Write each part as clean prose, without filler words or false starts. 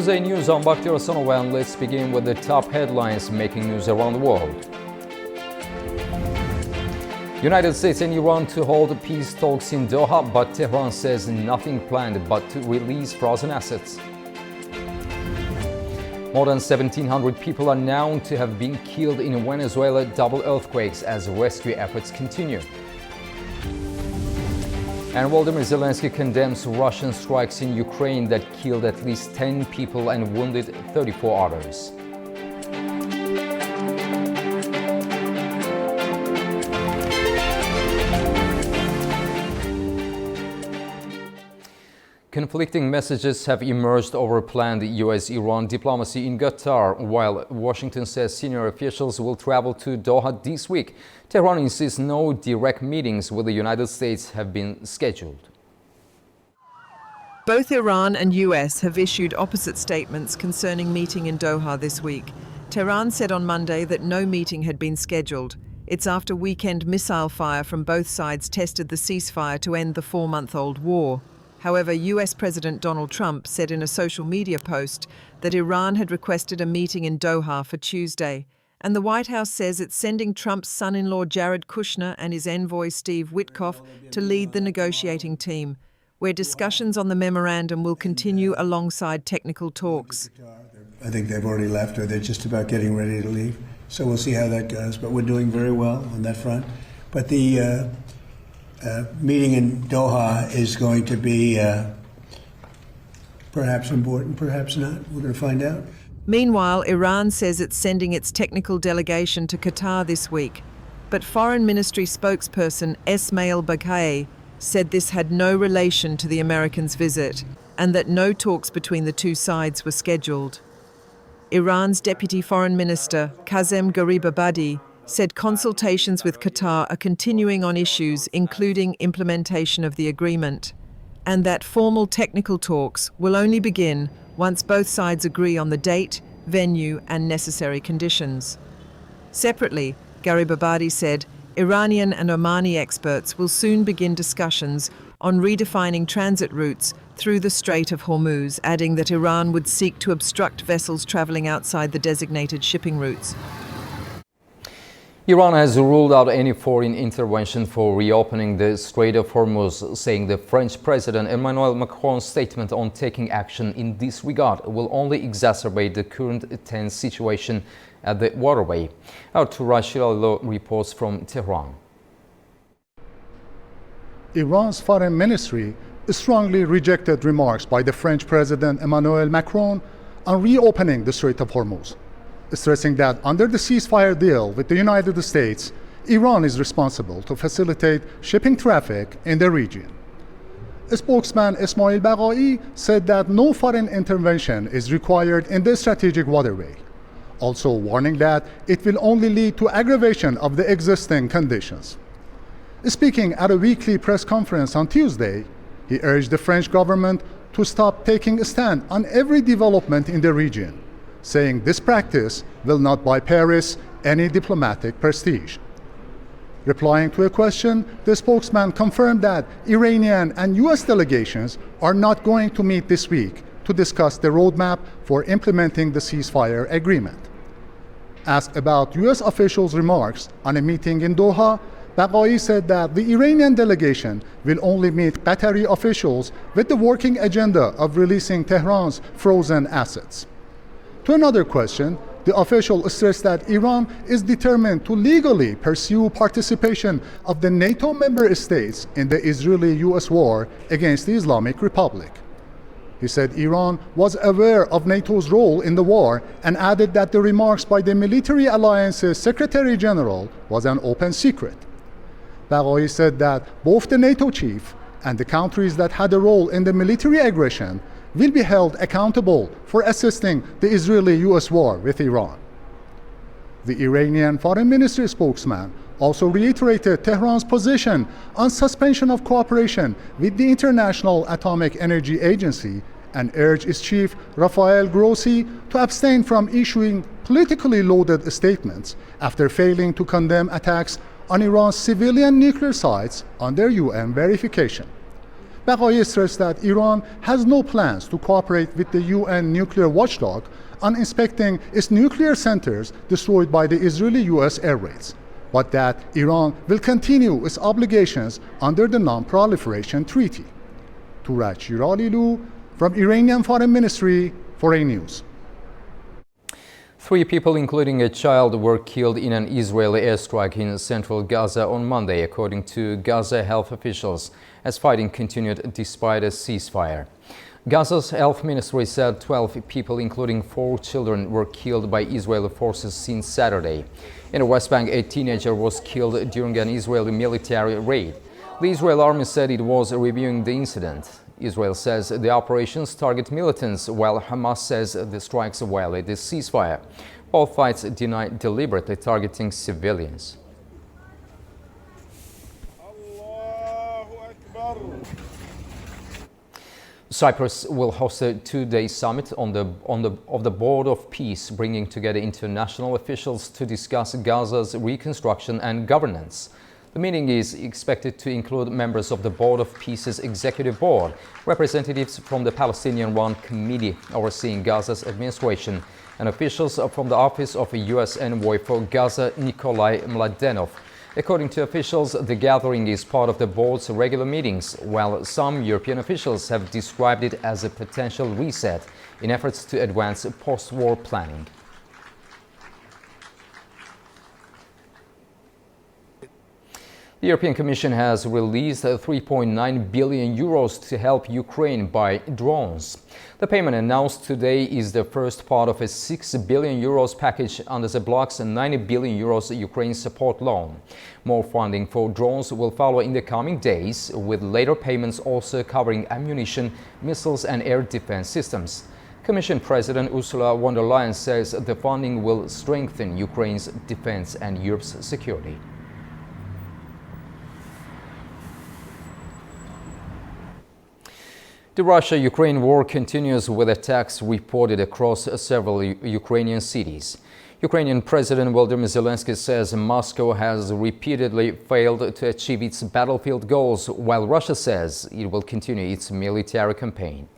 Tuesday News, I'm Bakhtiar Asanova, and let's begin with the top headlines making news around the world. United States and Iran to hold peace talks in Doha, but Tehran says nothing planned but to release frozen assets. More than 1,700 people are known to have been killed in Venezuela double earthquakes as rescue efforts continue. And Volodymyr Zelensky condemns Russian strikes in Ukraine that killed at least 10 people and wounded 34 others. Conflicting messages have emerged over planned U.S.-Iran diplomacy in Qatar, while Washington says senior officials will travel to Doha this week. Tehran insists no direct meetings with the United States have been scheduled. Both Iran and US have issued opposite statements concerning meeting in Doha this week. Tehran said on Monday that no meeting had been scheduled. It's after weekend missile fire from both sides tested the ceasefire to end the 4-month-old war. However, US President Donald Trump said in a social media post that Iran had requested a meeting in Doha for Tuesday, and the White House says it's sending Trump's son-in-law Jared Kushner and his envoy Steve Witkoff to lead the negotiating team, where discussions on the memorandum will continue alongside technical talks. I think they've already left, or they're just about getting ready to leave, so we'll see how that goes, but we're doing very well on that front. But the meeting in Doha is going to be perhaps important, perhaps not. We're going to find out. Meanwhile, Iran says it's sending its technical delegation to Qatar this week. But Foreign Ministry spokesperson Esmail Baghaei said this had no relation to the Americans' visit and that no talks between the two sides were scheduled. Iran's Deputy Foreign Minister Kazem Garibabadi said consultations with Qatar are continuing on issues including implementation of the agreement, and that formal technical talks will only begin once both sides agree on the date, venue, and necessary conditions. Separately, Garibabadi said Iranian and Omani experts will soon begin discussions on redefining transit routes through the Strait of Hormuz, adding that Iran would seek to obstruct vessels traveling outside the designated shipping routes. Iran has ruled out any foreign intervention for reopening the Strait of Hormuz, saying the French President Emmanuel Macron's statement on taking action in this regard will only exacerbate the current tense situation at the waterway. Our Turaj Shirallo reports from Tehran. Iran's foreign ministry strongly rejected remarks by the French President Emmanuel Macron on reopening the Strait of Hormuz, stressing that under the ceasefire deal with the United States, Iran is responsible to facilitate shipping traffic in the region. Spokesman Esmail Baghaei said that no foreign intervention is required in the strategic waterway, also warning that it will only lead to aggravation of the existing conditions. Speaking at a weekly press conference on Tuesday, he urged the French government to stop taking a stand on every development in the region, saying this practice will not buy Paris any diplomatic prestige. Replying to a question, the spokesman confirmed that Iranian and US delegations are not going to meet this week to discuss the roadmap for implementing the ceasefire agreement. Asked about US officials' remarks on a meeting in Doha, Baghaei said that the Iranian delegation will only meet Qatari officials with the working agenda of releasing Tehran's frozen assets. To another question, the official stressed that Iran is determined to legally pursue participation of the NATO member states in the Israeli-US war against the Islamic Republic. He said Iran was aware of NATO's role in the war and added that the remarks by the Military Alliance's Secretary General was an open secret. Baghaei said that both the NATO chief and the countries that had a role in the military aggression will be held accountable for assisting the Israeli-US war with Iran. The Iranian Foreign Ministry spokesman also reiterated Tehran's position on suspension of cooperation with the International Atomic Energy Agency and urged its chief, Rafael Grossi, to abstain from issuing politically loaded statements after failing to condemn attacks on Iran's civilian nuclear sites under UN verification. Baghai stressed that Iran has no plans to cooperate with the UN nuclear watchdog on inspecting its nuclear centers destroyed by the Israeli-US air raids, but that Iran will continue its obligations under the Non-Proliferation Treaty. Turaj Shiralilu from Iranian Foreign Ministry, Foreign News. 3 people, including a child, were killed in an Israeli airstrike in central Gaza on Monday, according to Gaza health officials, as fighting continued despite a ceasefire. Gaza's health ministry said 12 people, including 4 children, were killed by Israeli forces since Saturday. In the West Bank, a teenager was killed during an Israeli military raid. The Israeli army said it was reviewing the incident. Israel says the operations target militants, while Hamas says the strikes violate the ceasefire. Both sides deny deliberately targeting civilians. Cyprus will host a 2-day summit of the Board of Peace, bringing together international officials to discuss Gaza's reconstruction and governance. The meeting is expected to include members of the Board of Peace's executive board, representatives from the Palestinian-run committee overseeing Gaza's administration, and officials from the Office of a U.S. Envoy for Gaza, Nikolai Mladenov. According to officials, the gathering is part of the board's regular meetings, while some European officials have described it as a potential reset in efforts to advance post-war planning. The European Commission has released 3.9 billion euros to help Ukraine buy drones. The payment announced today is the first part of a 6 billion euros package under the bloc's 90 billion euros Ukraine support loan. More funding for drones will follow in the coming days, with later payments also covering ammunition, missiles and air defense systems. Commission President Ursula von der Leyen says the funding will strengthen Ukraine's defense and Europe's security. The Russia-Ukraine war continues with attacks reported across several Ukrainian cities. Ukrainian President Volodymyr Zelensky says Moscow has repeatedly failed to achieve its battlefield goals, while Russia says it will continue its military campaign.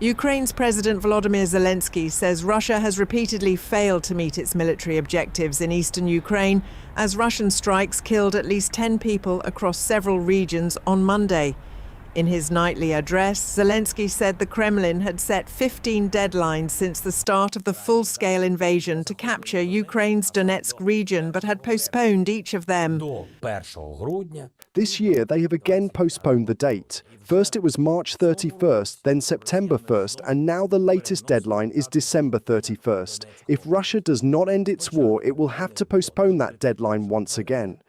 Ukraine's President Volodymyr Zelensky says Russia has repeatedly failed to meet its military objectives in eastern Ukraine, as Russian strikes killed at least 10 people across several regions on Monday. In his nightly address, Zelensky said the Kremlin had set 15 deadlines since the start of the full-scale invasion to capture Ukraine's Donetsk region, but had postponed each of them. This year, they have again postponed the date. First it was March 31st, then September 1st, and now the latest deadline is December 31st. If Russia does not end its war, it will have to postpone that deadline once again.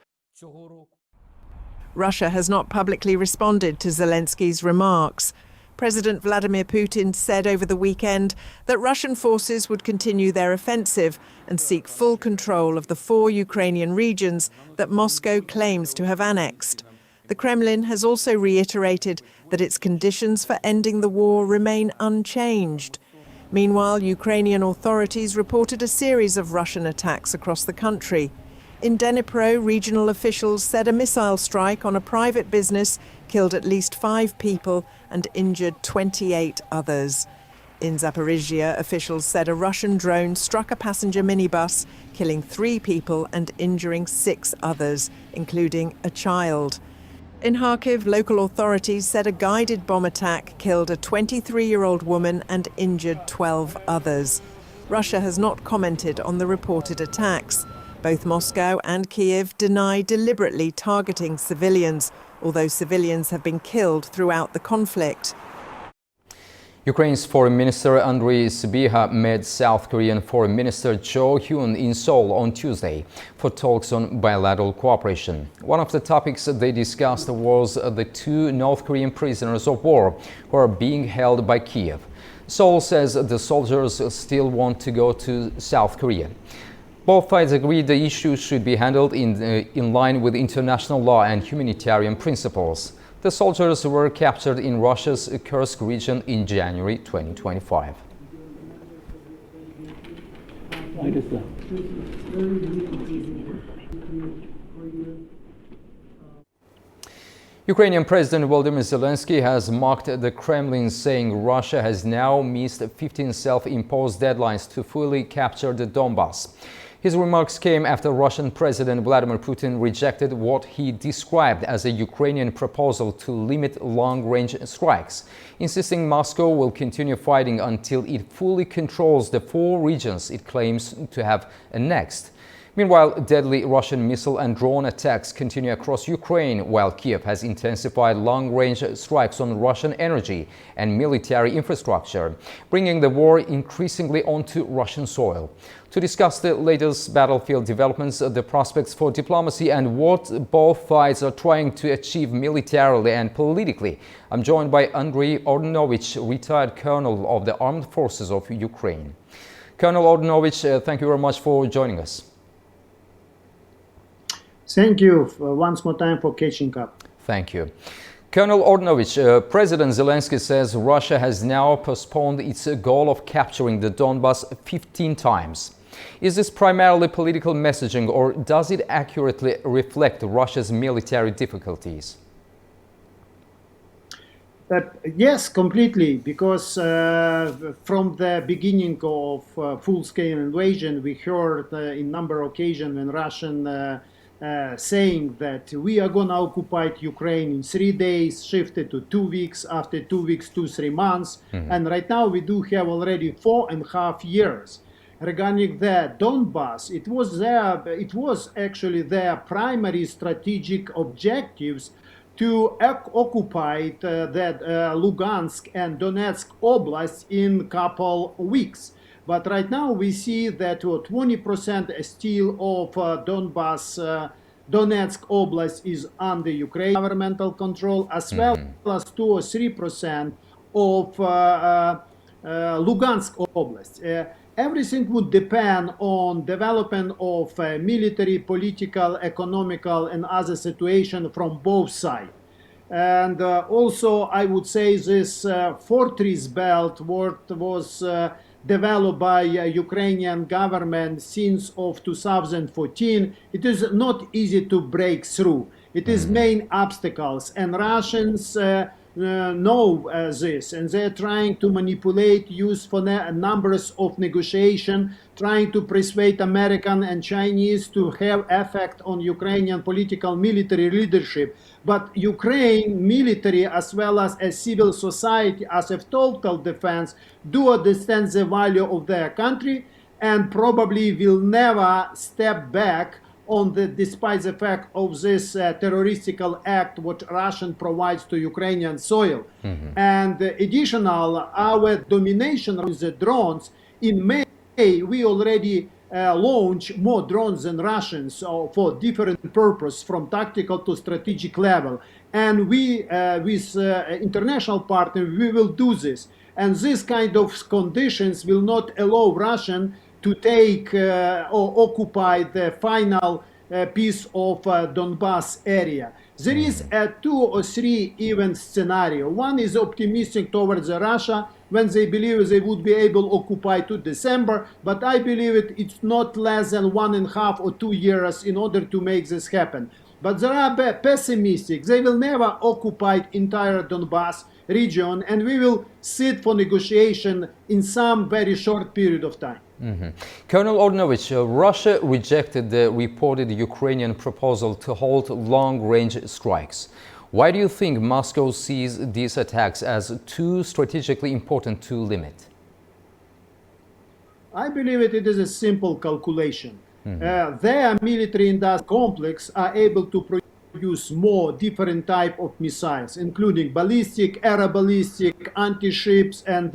Russia has not publicly responded to Zelensky's remarks. President Vladimir Putin said over the weekend that Russian forces would continue their offensive and seek full control of the 4 Ukrainian regions that Moscow claims to have annexed. The Kremlin has also reiterated that its conditions for ending the war remain unchanged. Meanwhile, Ukrainian authorities reported a series of Russian attacks across the country. In Dnipro, regional officials said a missile strike on a private business killed at least 5 people and injured 28 others. In Zaporizhia, officials said a Russian drone struck a passenger minibus, killing 3 people and injuring 6 others, including a child. In Kharkiv, local authorities said a guided bomb attack killed a 23-year-old woman and injured 12 others. Russia has not commented on the reported attacks. Both Moscow and Kiev deny deliberately targeting civilians, although civilians have been killed throughout the conflict. Ukraine's Foreign Minister Andriy Sybiha met South Korean Foreign Minister Cho Hyun in Seoul on Tuesday for talks on bilateral cooperation. One of the topics they discussed was the 2 North Korean prisoners of war who are being held by Kiev. Seoul says the soldiers still want to go to South Korea. Both sides agreed the issue should be handled in line with international law and humanitarian principles. The soldiers were captured in Russia's Kursk region in January 2025. Ukrainian President Volodymyr Zelensky has mocked the Kremlin, saying Russia has now missed 15 self-imposed deadlines to fully capture the Donbas. His remarks came after Russian President Vladimir Putin rejected what he described as a Ukrainian proposal to limit long-range strikes, insisting Moscow will continue fighting until it fully controls the 4 regions it claims to have annexed. Meanwhile, deadly Russian missile and drone attacks continue across Ukraine, while Kiev has intensified long-range strikes on Russian energy and military infrastructure, bringing the war increasingly onto Russian soil. To discuss the latest battlefield developments, the prospects for diplomacy, and what both sides are trying to achieve militarily and politically, I'm joined by Andriy Ordonovich, retired colonel of the Armed Forces of Ukraine. Colonel Ordonovich, thank you very much for joining us. Thank you once more time for catching up. Thank you. Colonel Ordonovich, President Zelensky says Russia has now postponed its goal of capturing the Donbas 15 times. Is this primarily political messaging, or does it accurately reflect Russia's military difficulties? Yes, completely, because from the beginning of full-scale invasion, we heard in number of occasions when Russian saying that we are going to occupy Ukraine in 3 days, shifted to 2 weeks, after 2 weeks to 3 months. And right now we do have already 4.5 years. Regarding the Donbas, it was actually their primary strategic objectives to occupy that Lugansk and Donetsk Oblast in couple weeks. But right now we see that 20% still of Donbas, Donetsk Oblast is under Ukraine governmental control, as well as 2 or 3% of Lugansk Oblast. Everything would depend on development of military, political, economical, and other situation from both sides. And also, I would say this fortress belt was developed by Ukrainian government since of 2014. It is not easy to break through. It is main obstacles, and Russians know this, and they're trying to manipulate, use for numbers of negotiation, trying to persuade American and Chinese to have effect on Ukrainian political military leadership. But Ukraine military, as well as a civil society, as a total defense, do understand the value of their country, and probably will never step back on despite the fact of this terroristical act what Russian provides to Ukrainian soil. And additional, our domination with the drones, in May we already launched more drones than Russians for different purpose, from tactical to strategic level. And we, with international partners, we will do this. And this kind of conditions will not allow Russian to take or occupy the final piece of Donbas area. There is a 2 or 3 event scenario. One is optimistic towards Russia, when they believe they would be able to occupy to December, but I believe it's not less than 1.5 or 2 years in order to make this happen. But there are pessimistic. They will never occupy entire Donbas region, and we will sit for negotiation in some very short period of time. Colonel Ordonovich, Russia rejected the reported Ukrainian proposal to halt long-range strikes. Why do you think Moscow sees these attacks as too strategically important to limit? I believe it is a simple calculation. Their military industrial complex are able to produce more different type of missiles, including ballistic, air ballistic, anti-ships, and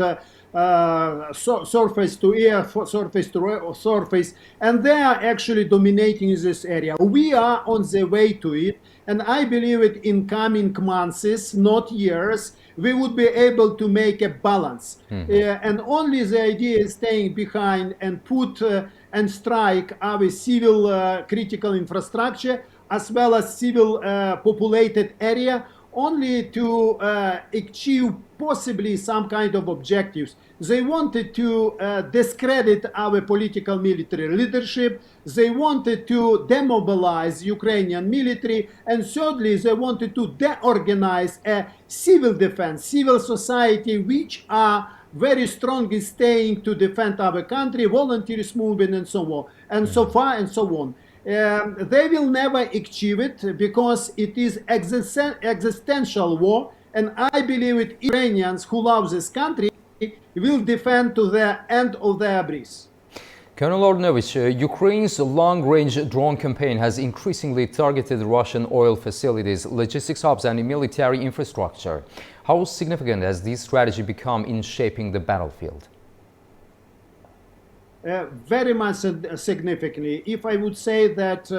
surface to air, surface to surface, and they are actually dominating this area. We are on the way to it, and I believe it in coming months, not years, we would be able to make a balance. And only the idea is staying behind and put and strike our civil critical infrastructure, as well as civil populated area, only to achieve possibly some kind of objectives. They wanted to discredit our political military leadership. They wanted to demobilize Ukrainian military. And thirdly, they wanted to deorganize a civil defense, civil society, which are very strongly staying to defend our country, volunteers movement and so on, and so far and so on. They will never achieve it because it is existential war, and I believe it Ukrainians who love this country will defend to the end of their breath. Colonel Ordnovich, Ukraine's long-range drone campaign has increasingly targeted Russian oil facilities, logistics hubs and military infrastructure. How significant has this strategy become in shaping the battlefield? Very much significantly. If I would say that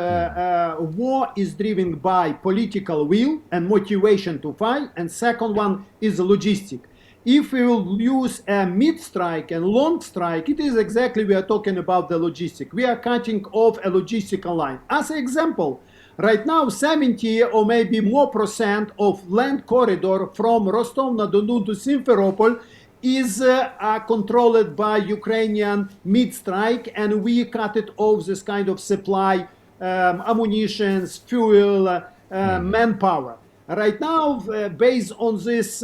war is driven by political will and motivation to fight, and second one is logistic. If we will use a mid-strike and long strike, it is exactly we are talking about the logistic. We are cutting off a logistical line. As an example, right now 70 or maybe more % of land corridor from Rostov-na-Don to Simferopol is controlled by Ukrainian mid-strike, and we cut it off this kind of supply, ammunitions, fuel, manpower. Right now, based on this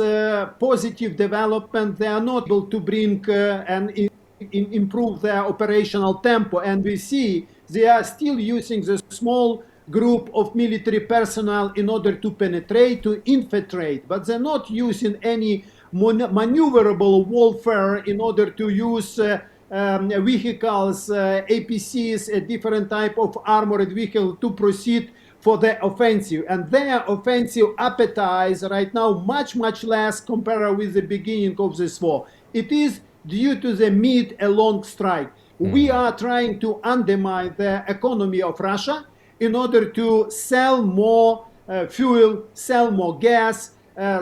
positive development, they are not able to bring and improve their operational tempo, and we see they are still using the small group of military personnel in order to penetrate, to infiltrate, but they're not using any maneuverable warfare in order to use vehicles, APCs, a different type of armored vehicle to proceed for the offensive. And their offensive appetite right now much less compared with the beginning of this war. It is due to the mid and long strike. We are trying to undermine the economy of Russia in order to sell more fuel, sell more gas,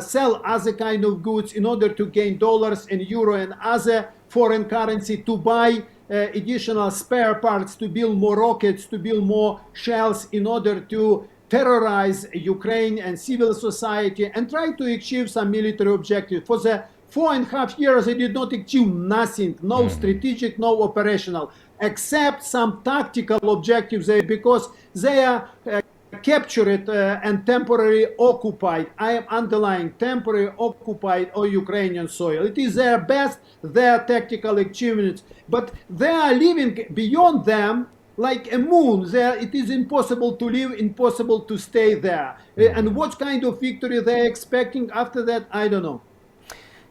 sell other kind of goods in order to gain dollars and euro and other foreign currency, to buy additional spare parts, to build more rockets, to build more shells in order to terrorize Ukraine and civil society and try to achieve some military objective. For the 4.5 years, they did not achieve nothing, no strategic, no operational, except some tactical objectives there, because they are captured and temporarily occupied. I am underlying temporarily occupied on Ukrainian soil. It is their best, their tactical achievements, but they are living beyond them like a moon. There, it is impossible to live, impossible to stay there. And what kind of victory they are expecting after that, I don't know.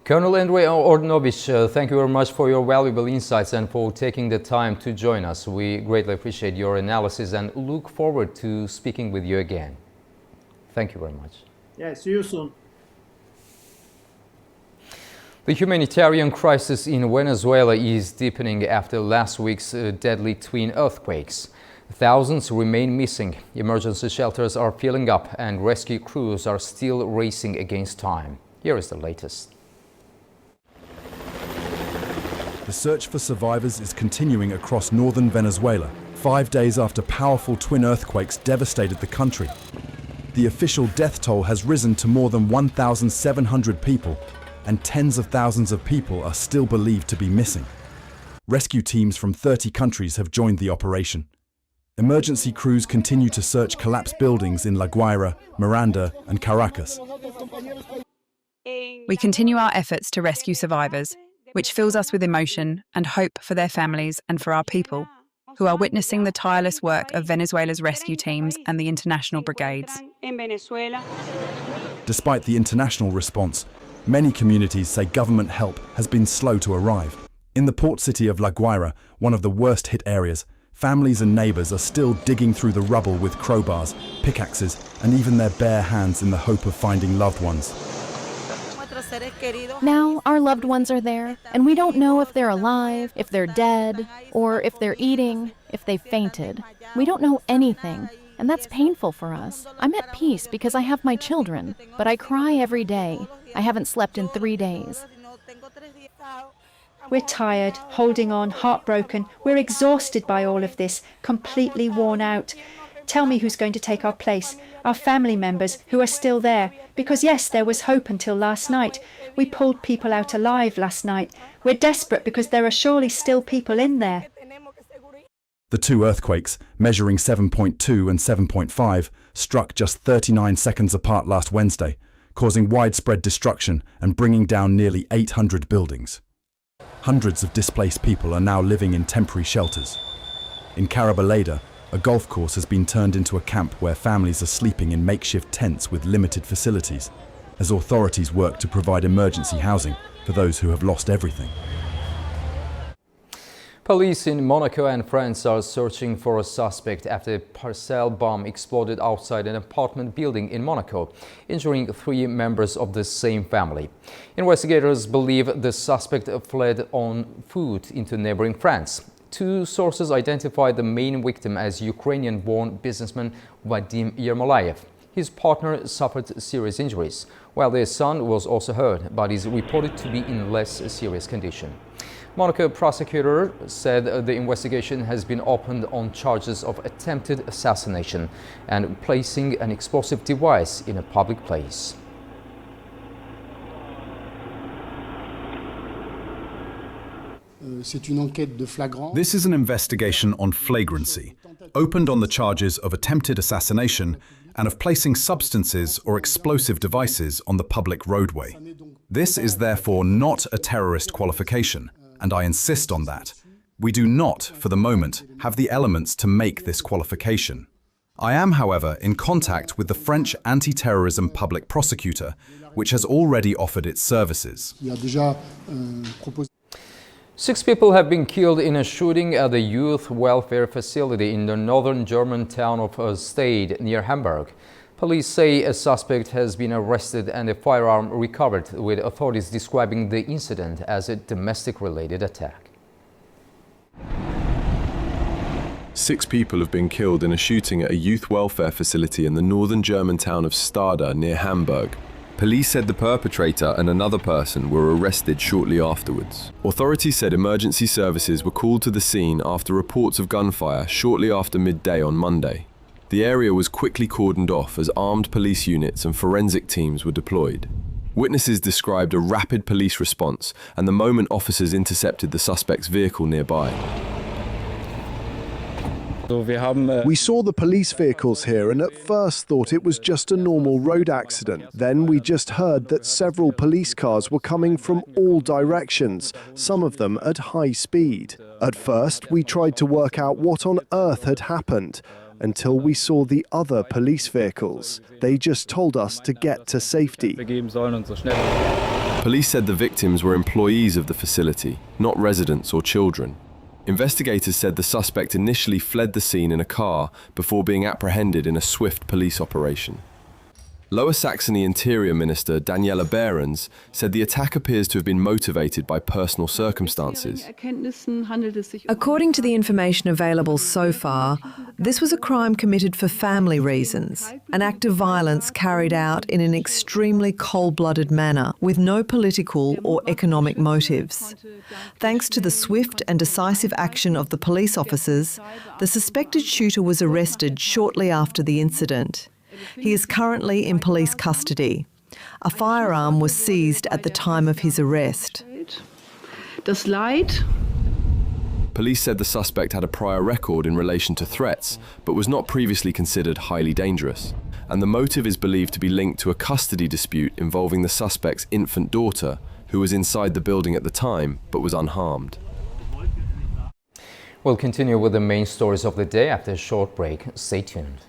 Colonel Andrei Ordnovich, thank you very much for your valuable insights and for taking the time to join us. We greatly appreciate your analysis and look forward to speaking with you again. Thank you very much. Yeah, see you soon. The humanitarian crisis in Venezuela is deepening after last week's deadly twin earthquakes. Thousands remain missing. Emergency shelters are filling up and rescue crews are still racing against time. Here is the latest. The search for survivors is continuing across northern Venezuela, 5 days after powerful twin earthquakes devastated the country. The official death toll has risen to more than 1,700 people, and tens of thousands of people are still believed to be missing. Rescue teams from 30 countries have joined the operation. Emergency crews continue to search collapsed buildings in La Guaira, Miranda, and Caracas. We continue our efforts to rescue survivors, which fills us with emotion and hope for their families and for our people, who are witnessing the tireless work of Venezuela's rescue teams and the international brigades. Despite the international response, many communities say government help has been slow to arrive. In the port city of La Guaira, one of the worst hit areas, families and neighbours are still digging through the rubble with crowbars, pickaxes, and even their bare hands in the hope of finding loved ones. Now our loved ones are there, and we don't know if they're alive, if they're dead, or if they're eating, if they fainted. We don't know anything, and that's painful for us. I'm at peace because I have my children, but I cry every day. I haven't slept in 3 days. We're tired, holding on, heartbroken. We're exhausted by all of this, completely worn out. Tell me who's going to take our place, our family members who are still there. Because yes, there was hope until last night. We pulled people out alive last night. We're desperate because there are surely still people in there. The two earthquakes, measuring 7.2 and 7.5, struck just 39 seconds apart last Wednesday, causing widespread destruction and bringing down nearly 800 buildings. Hundreds of displaced people are now living in temporary shelters. In Carabaleda, a golf course has been turned into a camp where families are sleeping in makeshift tents with limited facilities, as authorities work to provide emergency housing for those who have lost everything. Police in Monaco and France are searching for a suspect after a parcel bomb exploded outside an apartment building in Monaco, injuring 3 members of the same family. Investigators believe the suspect fled on foot into neighboring France. 2 sources identified the main victim as Ukrainian-born businessman Vadim Yermolayev. His partner suffered serious injuries, while their son was also hurt, but is reported to be in less serious condition. Monaco prosecutor said the investigation has been opened on charges of attempted assassination and placing an explosive device in a public place. This is an investigation on flagrancy, opened on the charges of attempted assassination and of placing substances or explosive devices on the public roadway. This is therefore not a terrorist qualification, and I insist on that. We do not, for the moment, have the elements to make this qualification. I am, however, in contact with the French anti-terrorism public prosecutor, which has already offered its services. 6 people have been killed in a shooting at a youth welfare facility in the northern German town of Stade near Hamburg. Police say a suspect has been arrested and a firearm recovered, with authorities describing the incident as a domestic-related attack. 6 people have been killed in a shooting at a youth welfare facility in the northern German town of Stade near Hamburg. Police said the perpetrator and another person were arrested shortly afterwards. Authorities said emergency services were called to the scene after reports of gunfire shortly after midday on Monday. The area was quickly cordoned off as armed police units and forensic teams were deployed. Witnesses described a rapid police response and the moment officers intercepted the suspect's vehicle nearby. We saw the police vehicles here and at first thought it was just a normal road accident. Then we just heard that several police cars were coming from all directions, some of them at high speed. At first, we tried to work out what on earth had happened, until we saw the other police vehicles. They just told us to get to safety. Police said the victims were employees of the facility, not residents or children. Investigators said the suspect initially fled the scene in a car before being apprehended in a swift police operation. Lower Saxony Interior Minister Daniela Behrens said the attack appears to have been motivated by personal circumstances. According to the information available so far, this was a crime committed for family reasons, an act of violence carried out in an extremely cold-blooded manner with no political or economic motives. Thanks to the swift and decisive action of the police officers, the suspected shooter was arrested shortly after the incident. He is currently in police custody. A firearm was seized at the time of his arrest. Police said the suspect had a prior record in relation to threats, but was not previously considered highly dangerous. And the motive is believed to be linked to a custody dispute involving the suspect's infant daughter, who was inside the building at the time, but was unharmed. We'll continue with the main stories of the day after a short break. Stay tuned.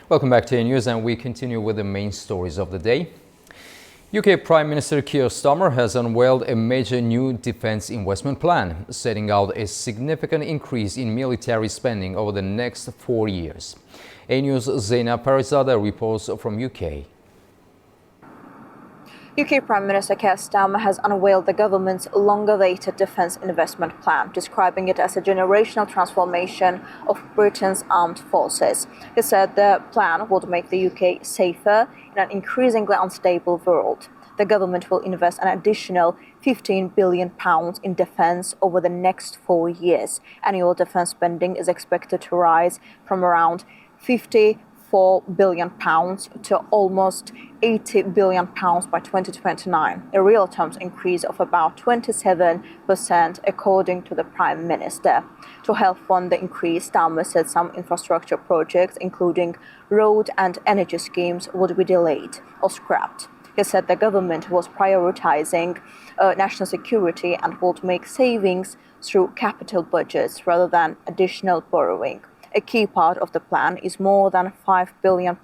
Welcome back to News, and we continue with the main stories of the day. UK Prime Minister Keir Starmer has unveiled a major new defence investment plan, setting out a significant increase in military spending over the next 4 years. A News' Zeina Parizada reports from UK. UK Prime Minister Keir Starmer has unveiled the government's long-awaited defence investment plan, describing it as a generational transformation of Britain's armed forces. He said the plan would make the UK safer in an increasingly unstable world. The government will invest an additional £15 billion in defence over the next 4 years. Annual defence spending is expected to rise from around £54 billion to almost £80 billion by 2029, a real terms increase of about 27%, according to the Prime Minister. To help fund the increase, Starmer said some infrastructure projects, including road and energy schemes, would be delayed or scrapped. He said the government was prioritising national security and would make savings through capital budgets rather than additional borrowing. A key part of the plan is more than £5 billion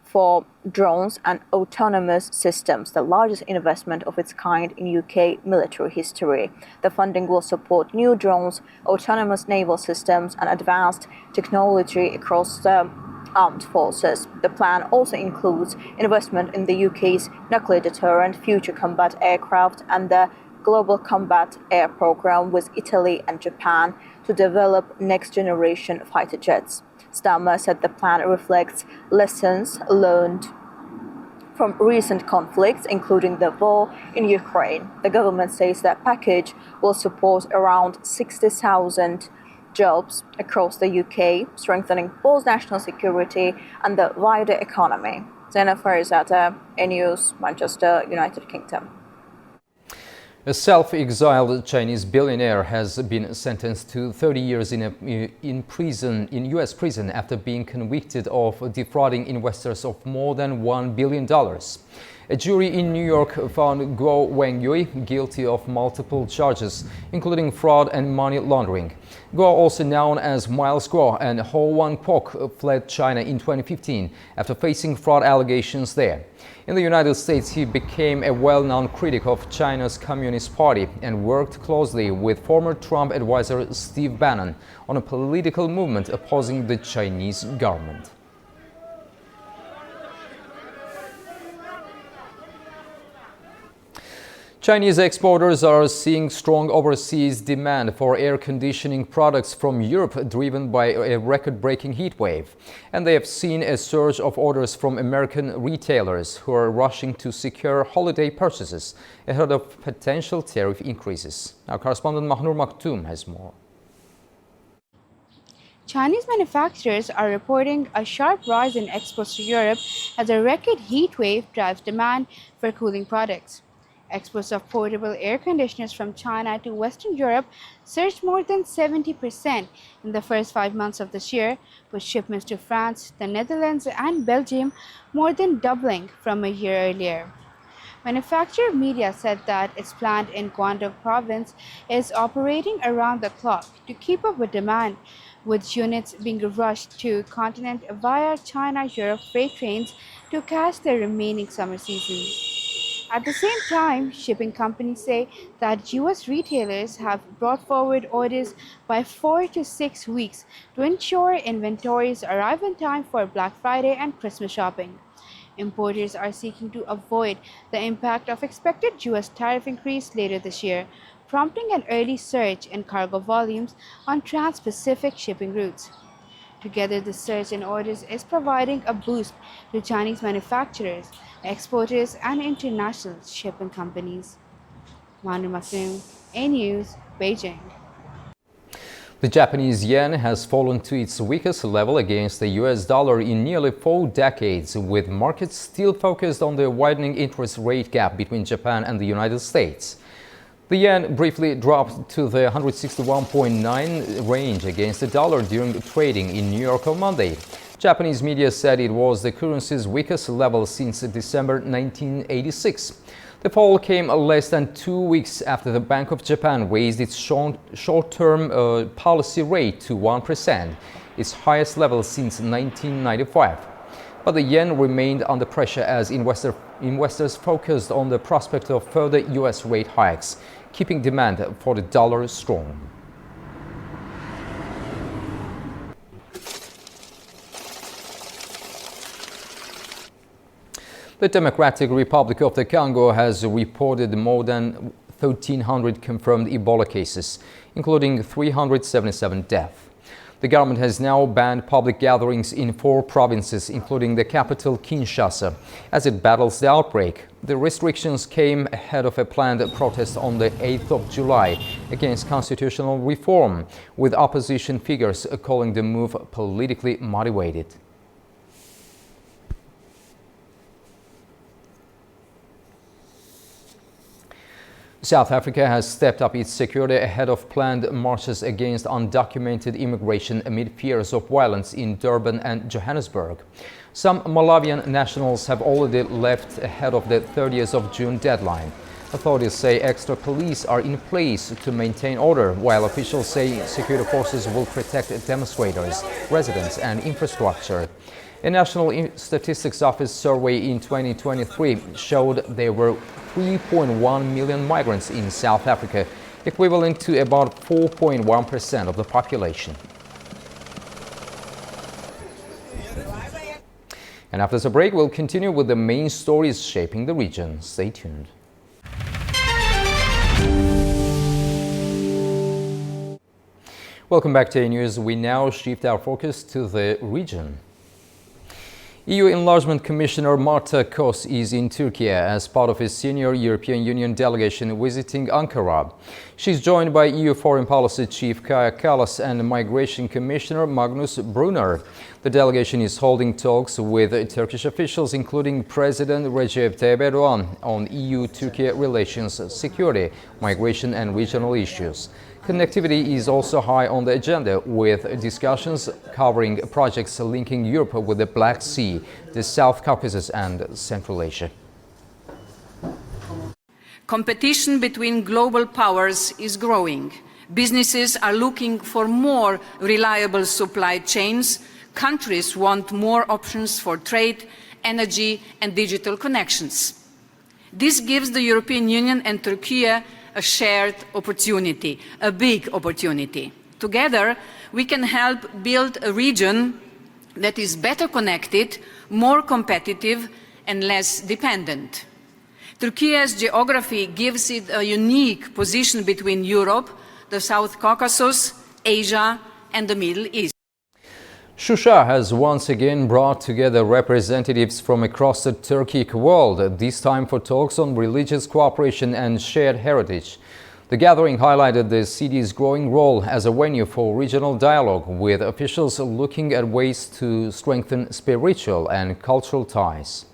for drones and autonomous systems, the largest investment of its kind in UK military history. The funding will support new drones, autonomous naval systems, and advanced technology across the armed forces. The plan also includes investment in the UK's nuclear deterrent, future combat aircraft, and the Global Combat Air Programme with Italy and Japan to develop next-generation fighter jets. Starmer said the plan reflects lessons learned from recent conflicts, including the war in Ukraine. The government says that package will support around 60,000 jobs across the UK, strengthening both national security and the wider economy. Zena Farizata, News, Manchester, United Kingdom. A self-exiled Chinese billionaire has been sentenced to 30 years in U.S. prison after being convicted of defrauding investors of more than $1 billion. A jury in New York found Guo Wengyue guilty of multiple charges, including fraud and money laundering. Guo, also known as Miles Guo, and Ho Wan Pok fled China in 2015 after facing fraud allegations there. In the United States, he became a well-known critic of China's Communist Party and worked closely with former Trump advisor Steve Bannon on a political movement opposing the Chinese government. Chinese exporters are seeing strong overseas demand for air conditioning products from Europe, driven by a record-breaking heat wave. And they have seen a surge of orders from American retailers who are rushing to secure holiday purchases ahead of potential tariff increases. Our correspondent Mahnur Maktoum has more. Chinese manufacturers are reporting a sharp rise in exports to Europe as a record heat wave drives demand for cooling products. Exports of portable air conditioners from China to Western Europe surged more than 70% in the first 5 months of this year, with shipments to France, the Netherlands, and Belgium more than doubling from a year earlier. Manufacturer media said that its plant in Guangdong province is operating around the clock to keep up with demand, with units being rushed to continent via China-Europe freight trains to catch the remaining summer season. At the same time, shipping companies say that U.S. retailers have brought forward orders by 4 to 6 weeks to ensure inventories arrive in time for Black Friday and Christmas shopping. Importers are seeking to avoid the impact of expected U.S. tariff increase later this year, prompting an early surge in cargo volumes on trans-Pacific shipping routes. Together, the surge in orders is providing a boost to Chinese manufacturers, exporters, and international shipping companies. Manu Maktoum, A-News, Beijing. The Japanese yen has fallen to its weakest level against the US dollar in nearly 4 decades, with markets still focused on the widening interest rate gap between Japan and the United States. The yen briefly dropped to the 161.9 range against the dollar during trading in New York on Monday. Japanese media said it was the currency's weakest level since December 1986. The fall came less than 2 weeks after the Bank of Japan raised its short-term policy rate to 1%, its highest level since 1995. But the yen remained under pressure as investors focused on the prospect of further US rate hikes, keeping demand for the dollar strong. The Democratic Republic of the Congo has reported more than 1,300 confirmed Ebola cases, including 377 deaths. The government has now banned public gatherings in 4 provinces, including the capital Kinshasa, as it battles the outbreak. The restrictions came ahead of a planned protest on the 8th of July against constitutional reform, with opposition figures calling the move politically motivated. South Africa has stepped up its security ahead of planned marches against undocumented immigration amid fears of violence in Durban and Johannesburg. Some Malawian nationals have already left ahead of the 30th of June deadline. Authorities say extra police are in place to maintain order, while officials say security forces will protect demonstrators, residents and infrastructure. A National Statistics Office survey in 2023 showed there were 3.1 million migrants in South Africa, equivalent to about 4.1% of the population. And after the break, we'll continue with the main stories shaping the region. Stay tuned. Welcome back to A News. We now shift our focus to the region. EU Enlargement Commissioner Marta Kos is in Turkey as part of a senior European Union delegation visiting Ankara. She's joined by EU Foreign Policy Chief Kaja Kallas and Migration Commissioner Magnus Brunner. The delegation is holding talks with Turkish officials, including President Recep Tayyip Erdogan, on EU-Turkey relations, security, migration and regional issues. Connectivity is also high on the agenda, with discussions covering projects linking Europe with the Black Sea, the South Caucasus and Central Asia. Competition between global powers is growing. Businesses are looking for more reliable supply chains. Countries want more options for trade, energy and digital connections. This gives the European Union and Turkey a shared opportunity, a big opportunity. Together, we can help build a region that is better connected, more competitive and less dependent. Turkey's geography gives it a unique position between Europe, the South Caucasus, Asia and the Middle East. Shusha has once again brought together representatives from across the Turkic world, this time for talks on religious cooperation and shared heritage. The gathering highlighted the city's growing role as a venue for regional dialogue, with officials looking at ways to strengthen spiritual and cultural ties.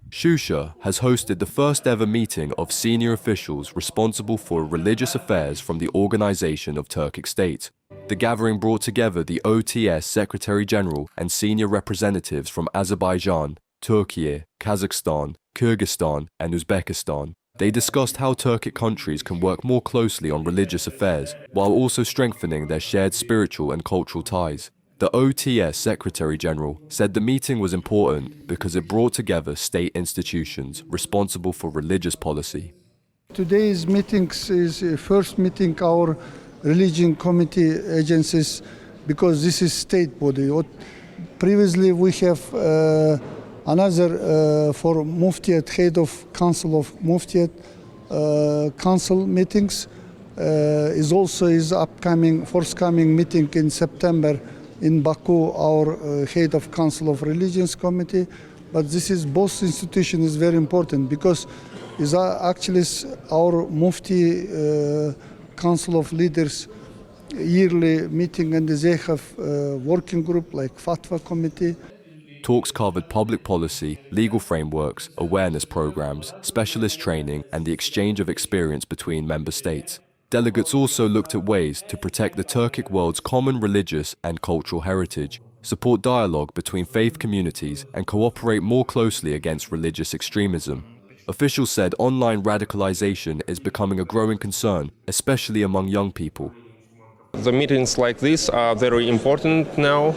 Shusha has hosted the first ever meeting of senior officials responsible for religious affairs from the Organization of Turkic State. The gathering brought together the OTS Secretary General and senior representatives from Azerbaijan, Turkey, Kazakhstan, Kyrgyzstan and Uzbekistan. They discussed how Turkic countries can work more closely on religious affairs, while also strengthening their shared spiritual and cultural ties. The OTS Secretary General said the meeting was important because it brought together state institutions responsible for religious policy. Today's meetings is first meeting our religion committee agencies, because this is state body. Previously we have another for Muftiat, head of Council of Muftiat, council meetings. Is also his forthcoming meeting in September in Baku, our head of Council of Religions Committee. But this is both institution is very important, because is actually our Mufti Council of Leaders yearly meeting, and they have working group like Fatwa Committee. Talks covered public policy, legal frameworks, awareness programs, specialist training and the exchange of experience between member states. Delegates also looked at ways to protect the Turkic world's common religious and cultural heritage, support dialogue between faith communities and cooperate more closely against religious extremism. Officials said online radicalization is becoming a growing concern, especially among young people. The meetings like this are very important now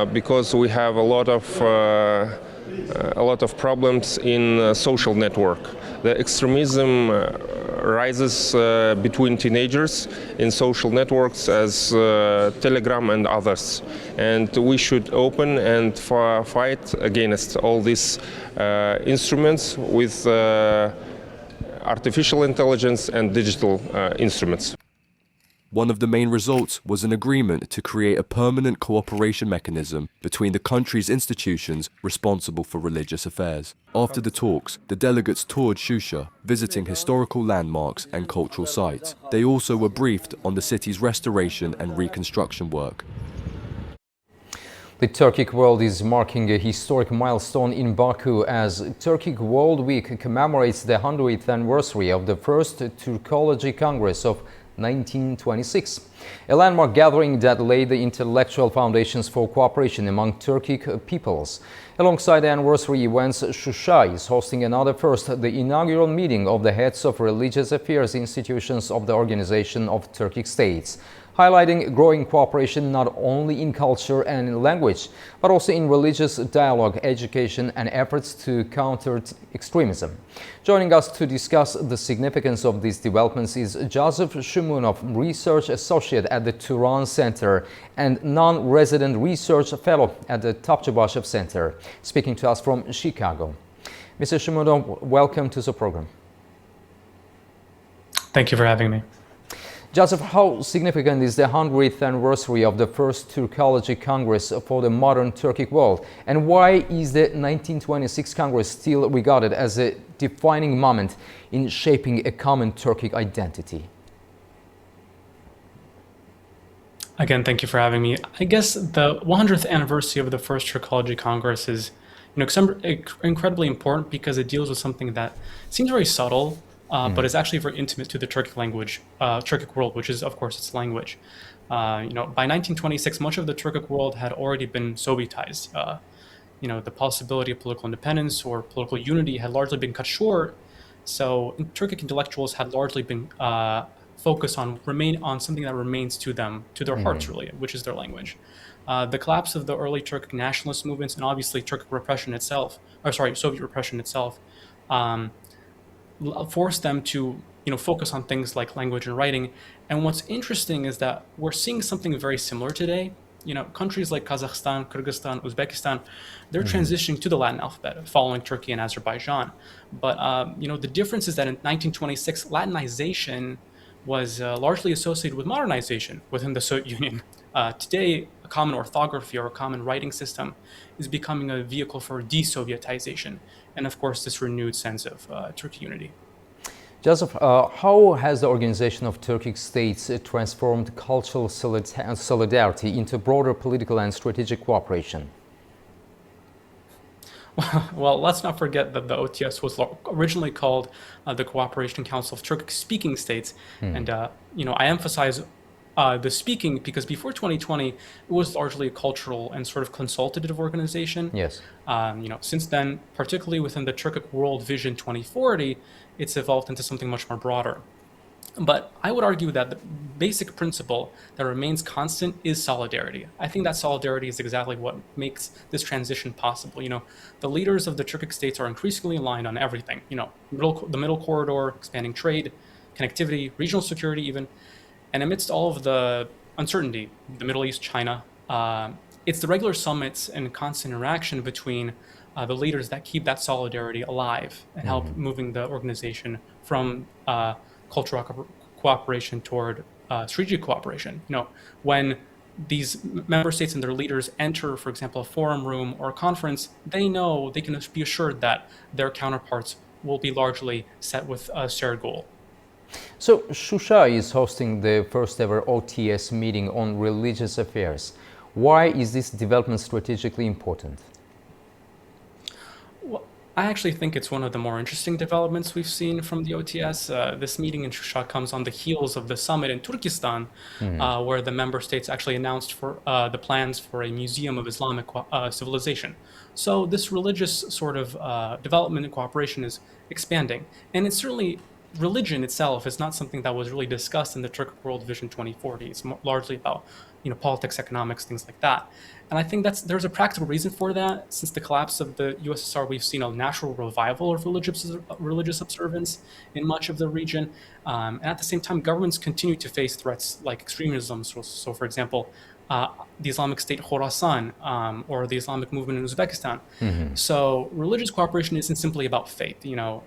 because we have a lot of problems in social network. The extremism rises between teenagers in social networks as Telegram and others. And we should open and fight against all these instruments with artificial intelligence and digital instruments. One of the main results was an agreement to create a permanent cooperation mechanism between the country's institutions responsible for religious affairs. After the talks, the delegates toured Shusha, visiting historical landmarks and cultural sites. They also were briefed on the city's restoration and reconstruction work. The Turkic World is marking a historic milestone in Baku as Turkic World Week commemorates the 100th anniversary of the first Turkology Congress of 1926, a landmark gathering that laid the intellectual foundations for cooperation among Turkic peoples. Alongside the anniversary events, Shusha is hosting another first, the inaugural meeting of the heads of religious affairs institutions of the Organization of Turkic States, highlighting growing cooperation not only in culture and language, but also in religious dialogue, education, and efforts to counter extremism. Joining us to discuss the significance of these developments is Joseph Shumunov, Research Associate at the Turan Center and non-resident research fellow at the Topçubaşov Center, speaking to us from Chicago. Mr. Shumunov, welcome to the program. Thank you for having me. Joseph, how significant is the 100th anniversary of the first Turkology Congress for the modern Turkic world? And why is the 1926 Congress still regarded as a defining moment in shaping a common Turkic identity? Again, thank you for having me. I guess the 100th anniversary of the first Turkology Congress is incredibly important because it deals with something that seems very subtle, but is actually very intimate to the Turkic language, Turkic world, which is, of course, its language. By 1926, much of the Turkic world had already been Sovietized. The possibility of political independence or political unity had largely been cut short. So Turkic intellectuals had largely been focused on something that remains to them, to their hearts, really, which is their language. The collapse of the early Turkic nationalist movements and obviously Soviet repression itself, forced them to focus on things like language and writing. And what's interesting is that we're seeing something very similar today. Countries like Kazakhstan, Kyrgyzstan, Uzbekistan, they're transitioning to the Latin alphabet following Turkey and Azerbaijan. But the difference is that in 1926, Latinization was largely associated with modernization within the Soviet Union. Today, a common orthography or a common writing system is becoming a vehicle for de-Sovietization, and of course this renewed sense of Turkic unity. Joseph, how has the Organization of Turkic States transformed cultural solidarity into broader political and strategic cooperation? Well, let's not forget that the OTS was originally called the Cooperation Council of Turkic-Speaking States, and I emphasize the speaking because before 2020 it was largely a cultural and sort of consultative organization. Yes. Since then, particularly within the Turkic World Vision 2040, it's evolved into something much more broader. But I would argue that the basic principle that remains constant is solidarity. I think that solidarity is exactly what makes this transition possible. The leaders of the Turkic states are increasingly aligned on everything. The middle corridor, expanding trade, connectivity, regional security even. And amidst all of the uncertainty, the Middle East, China, it's the regular summits and constant interaction between the leaders that keep that solidarity alive and help moving the organization from cultural cooperation toward strategic cooperation. When these member states and their leaders enter, for example, a forum room or a conference, they know they can be assured that their counterparts will be largely set with a shared goal. So Shusha is hosting the first ever OTS meeting on religious affairs. Why is this development strategically important? Well, I actually think it's one of the more interesting developments we've seen from the OTS. This meeting in Shusha comes on the heels of the summit in Turkestan, where the member states actually announced for the plans for a museum of Islamic civilization. So this religious sort of development and cooperation is expanding, and it's certainly religion itself is not something that was really discussed in the Turkic World Vision 2040. It's largely about, politics, economics, things like that. And I think there's a practical reason for that. Since the collapse of the USSR, we've seen a natural revival of religious observance in much of the region. And at the same time, governments continue to face threats like extremism. So for example, the Islamic State Khorasan, or the Islamic movement in Uzbekistan. So religious cooperation isn't simply about faith.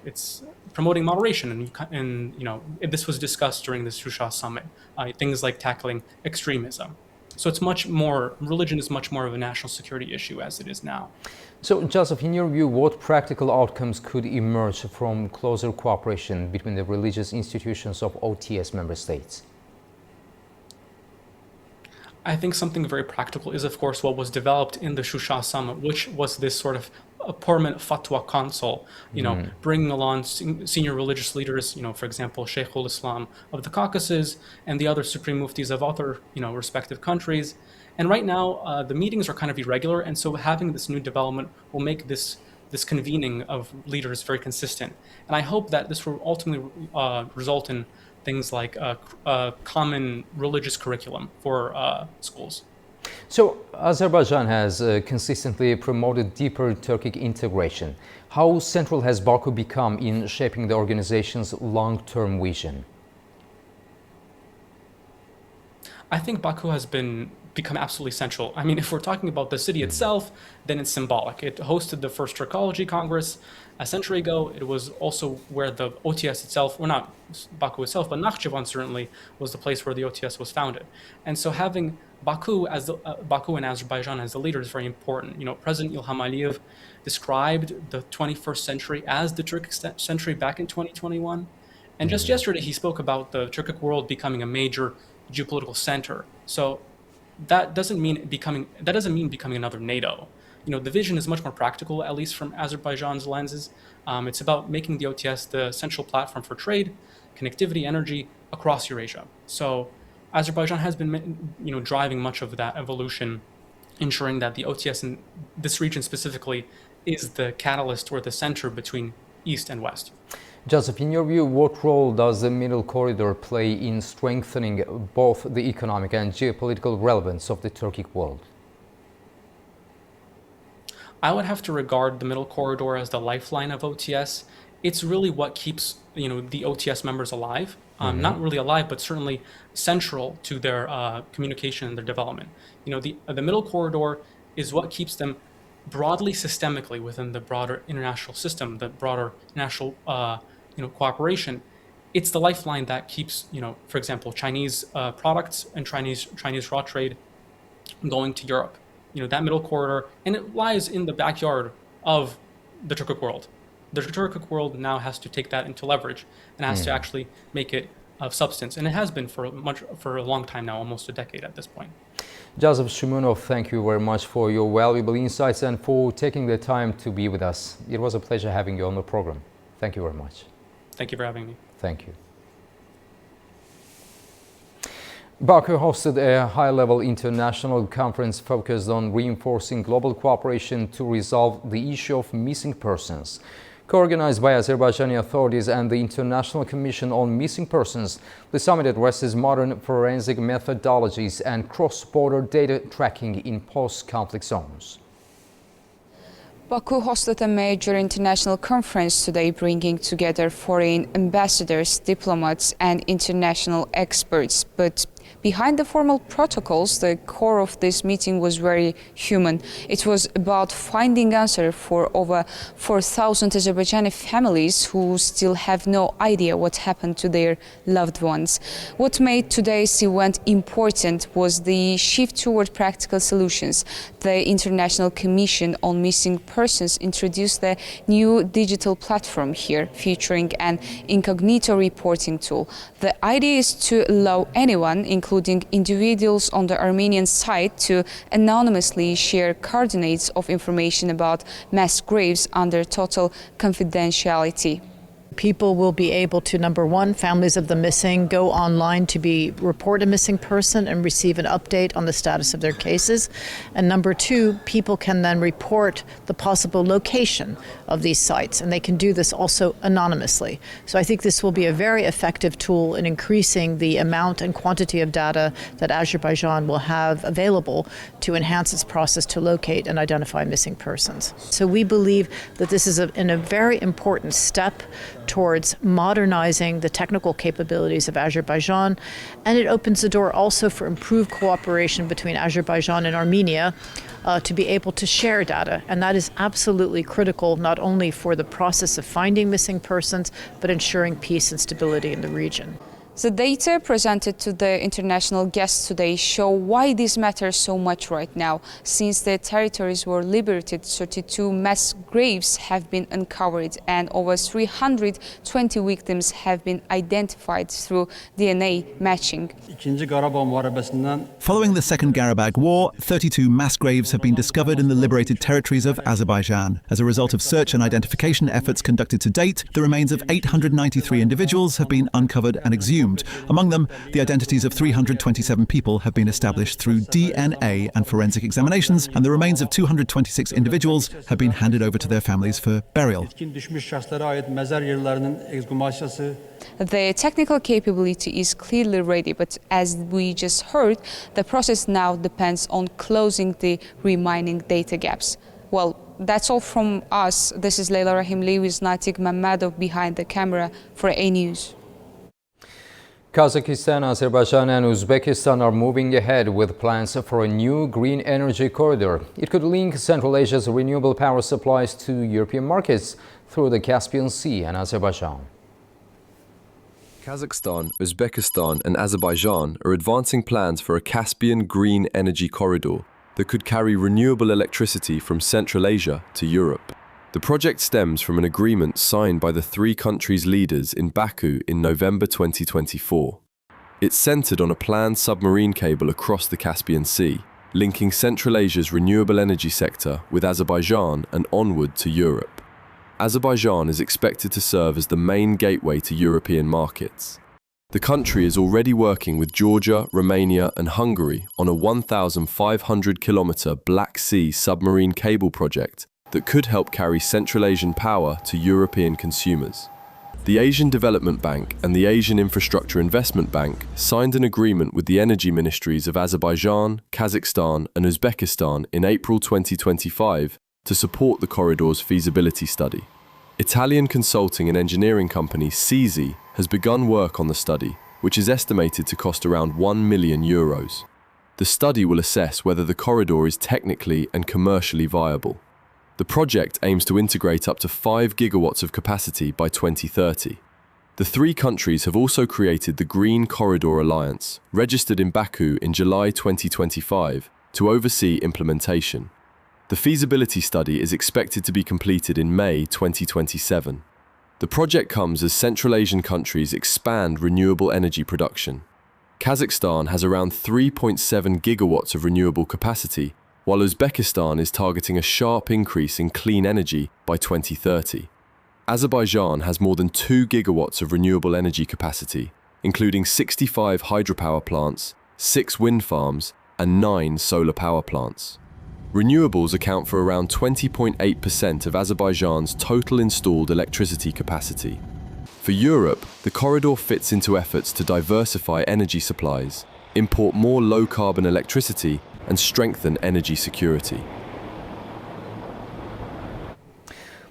It's promoting moderation, and this was discussed during the Shusha summit. Things like tackling extremism. So it's much more, religion is much more of a national security issue as it is now. So, Joseph, in your view, what practical outcomes could emerge from closer cooperation between the religious institutions of OTS member states? I think something very practical is, of course, what was developed in the Shusha summit, which was this sort of a permanent fatwa council, bringing along senior religious leaders, for example, Sheikhul Islam of the Caucasus and the other supreme muftis of other, respective countries. And right now, the meetings are kind of irregular, and so having this new development will make this convening of leaders very consistent. And I hope that this will ultimately result in things like a common religious curriculum for schools. So Azerbaijan has consistently promoted deeper Turkic integration. How central has Baku become in shaping the organization's long-term vision? I think Baku has become absolutely central. I mean, if we're talking about the city itself, then it's symbolic. It hosted the first Turkology Congress a century ago. It was also where the OTS itself, or not Baku itself, but Nakhchivan certainly was the place where the OTS was founded. And so having Baku and Azerbaijan as the leader is very important. President Ilham Aliyev described the 21st century as the Turkic century back in 2021. And just yesterday, he spoke about the Turkic world becoming a major geopolitical center. So that doesn't mean becoming another NATO. The vision is much more practical, at least from Azerbaijan's lenses. It's about making the OTS the central platform for trade, connectivity, energy across Eurasia. So Azerbaijan has been, driving much of that evolution, ensuring that the OTS in this region specifically is the catalyst or the center between East and West. Joseph, in your view, what role does the Middle Corridor play in strengthening both the economic and geopolitical relevance of the Turkic world? I would have to regard the Middle Corridor as the lifeline of OTS. It's really what keeps, the OTS members alive. Not really alive, but certainly central to their communication and their development. The Middle Corridor is what keeps them broadly systemically within the broader international system, the broader international cooperation. It's the lifeline that keeps, for example, Chinese products and Chinese raw trade going to Europe. That Middle Corridor, and it lies in the backyard of the Turkic world. The Turkic world now has to take that into leverage and has to actually make it of substance, and it has been for a long time now, almost a decade at this point. Joseph Shimunov, thank you very much for your valuable insights and for taking the time to be with us. It was a pleasure having you on the program. Thank you very much. Thank you for having me. Thank you. Baku hosted a high-level international conference focused on reinforcing global cooperation to resolve the issue of missing persons. Co-organized by Azerbaijani authorities and the International Commission on Missing Persons, the summit addresses modern forensic methodologies and cross-border data tracking in post-conflict zones. Baku hosted a major international conference today, bringing together foreign ambassadors, diplomats and international experts. But behind the formal protocols, the core of this meeting was very human. It was about finding answers for over 4,000 Azerbaijani families who still have no idea what happened to their loved ones. What made today's event important was the shift toward practical solutions. The International Commission on Missing Persons introduced a new digital platform here, featuring an incognito reporting tool. The idea is to allow anyone, including individuals on the Armenian side, to anonymously share coordinates of information about mass graves under total confidentiality. people will be able to, number one, families of the missing go online to report a missing person and receive an update on the status of their cases. And number two, people can then report the possible location of these sites, and they can do this also anonymously. So I think this will be a very effective tool in increasing the amount and quantity of data that Azerbaijan will have available to enhance its process to locate and identify missing persons. So we believe that this is a very important step towards modernizing the technical capabilities of Azerbaijan, and it opens the door also for improved cooperation between Azerbaijan and Armenia to be able to share data. And that is absolutely critical, not only for the process of finding missing persons, but ensuring peace and stability in the region. The data presented to the international guests today show why this matters so much right now. Since the territories were liberated, 32 mass graves have been uncovered and over 320 victims have been identified through DNA matching. Following the Second Karabakh War, 32 mass graves have been discovered in the liberated territories of Azerbaijan. As a result of search and identification efforts conducted to date, the remains of 893 individuals have been uncovered and exhumed. Among them, the identities of 327 people have been established through DNA and forensic examinations, and the remains of 226 individuals have been handed over to their families for burial. The technical capability is clearly ready, but as we just heard, the process now depends on closing the remaining data gaps. Well, that's all from us. This is Leila Rahimli with Natik Mammadov behind the camera for A News. Kazakhstan, Azerbaijan and Uzbekistan are moving ahead with plans for a new green energy corridor. It could link Central Asia's renewable power supplies to European markets through the Caspian Sea and Azerbaijan. Kazakhstan, Uzbekistan and Azerbaijan are advancing plans for a Caspian green energy corridor that could carry renewable electricity from Central Asia to Europe. The project stems from an agreement signed by the three countries' leaders in Baku in November 2024. It's centered on a planned submarine cable across the Caspian Sea, linking Central Asia's renewable energy sector with Azerbaijan and onward to Europe. Azerbaijan is expected to serve as the main gateway to European markets. The country is already working with Georgia, Romania and Hungary on a 1,500-kilometer Black Sea submarine cable project that could help carry Central Asian power to European consumers. The Asian Development Bank and the Asian Infrastructure Investment Bank signed an agreement with the energy ministries of Azerbaijan, Kazakhstan and Uzbekistan in April 2025 to support the corridor's feasibility study. Italian consulting and engineering company CESI has begun work on the study, which is estimated to cost around €1 million. The study will assess whether the corridor is technically and commercially viable. The project aims to integrate up to 5 gigawatts of capacity by 2030. The three countries have also created the Green Corridor Alliance, registered in Baku in July 2025, to oversee implementation. The feasibility study is expected to be completed in May 2027. The project comes as Central Asian countries expand renewable energy production. Kazakhstan has around 3.7 gigawatts of renewable capacity, while Uzbekistan is targeting a sharp increase in clean energy by 2030. Azerbaijan has more than 2 gigawatts of renewable energy capacity, including 65 hydropower plants, 6 wind farms, and 9 solar power plants. Renewables account for around 20.8% of Azerbaijan's total installed electricity capacity. For Europe, the corridor fits into efforts to diversify energy supplies, import more low-carbon electricity, and strengthen energy security.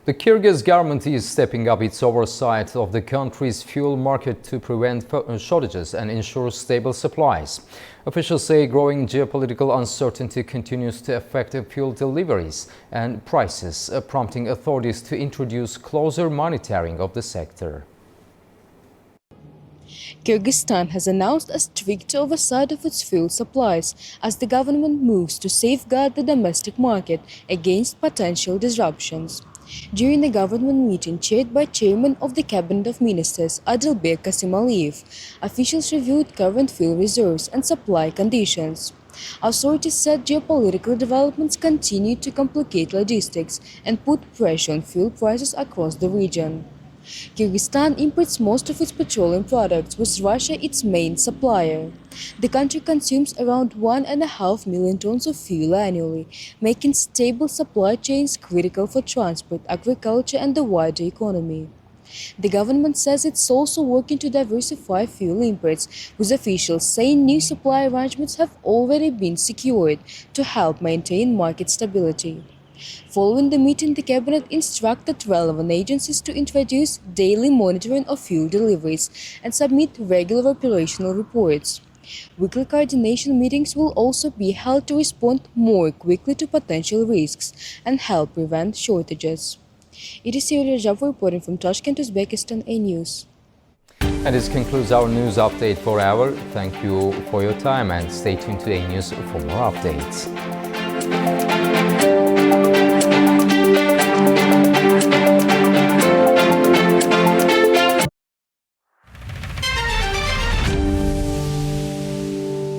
The Kyrgyz government is stepping up its oversight of the country's fuel market to prevent shortages and ensure stable supplies. Officials say growing geopolitical uncertainty continues to affect fuel deliveries and prices, prompting authorities to introduce closer monitoring of the sector. Kyrgyzstan has announced a strict oversight of its fuel supplies as the government moves to safeguard the domestic market against potential disruptions. During the government meeting chaired by Chairman of the Cabinet of Ministers Adilbek Kasimaliyev, officials reviewed current fuel reserves and supply conditions. Authorities said geopolitical developments continue to complicate logistics and put pressure on fuel prices across the region. Kyrgyzstan imports most of its petroleum products, with Russia its main supplier. The country consumes around 1.5 million tons of fuel annually, making stable supply chains critical for transport, agriculture, and the wider economy. The government says it's also working to diversify fuel imports, with officials saying new supply arrangements have already been secured to help maintain market stability. Following the meeting, the cabinet instructed relevant agencies to introduce daily monitoring of fuel deliveries and submit regular operational reports. Weekly coordination meetings will also be held to respond more quickly to potential risks and help prevent shortages. It is Yulia Rajab reporting from Tashkent, Uzbekistan, A News. And this concludes our news update for hour. Thank you for your time and stay tuned to A News for more updates.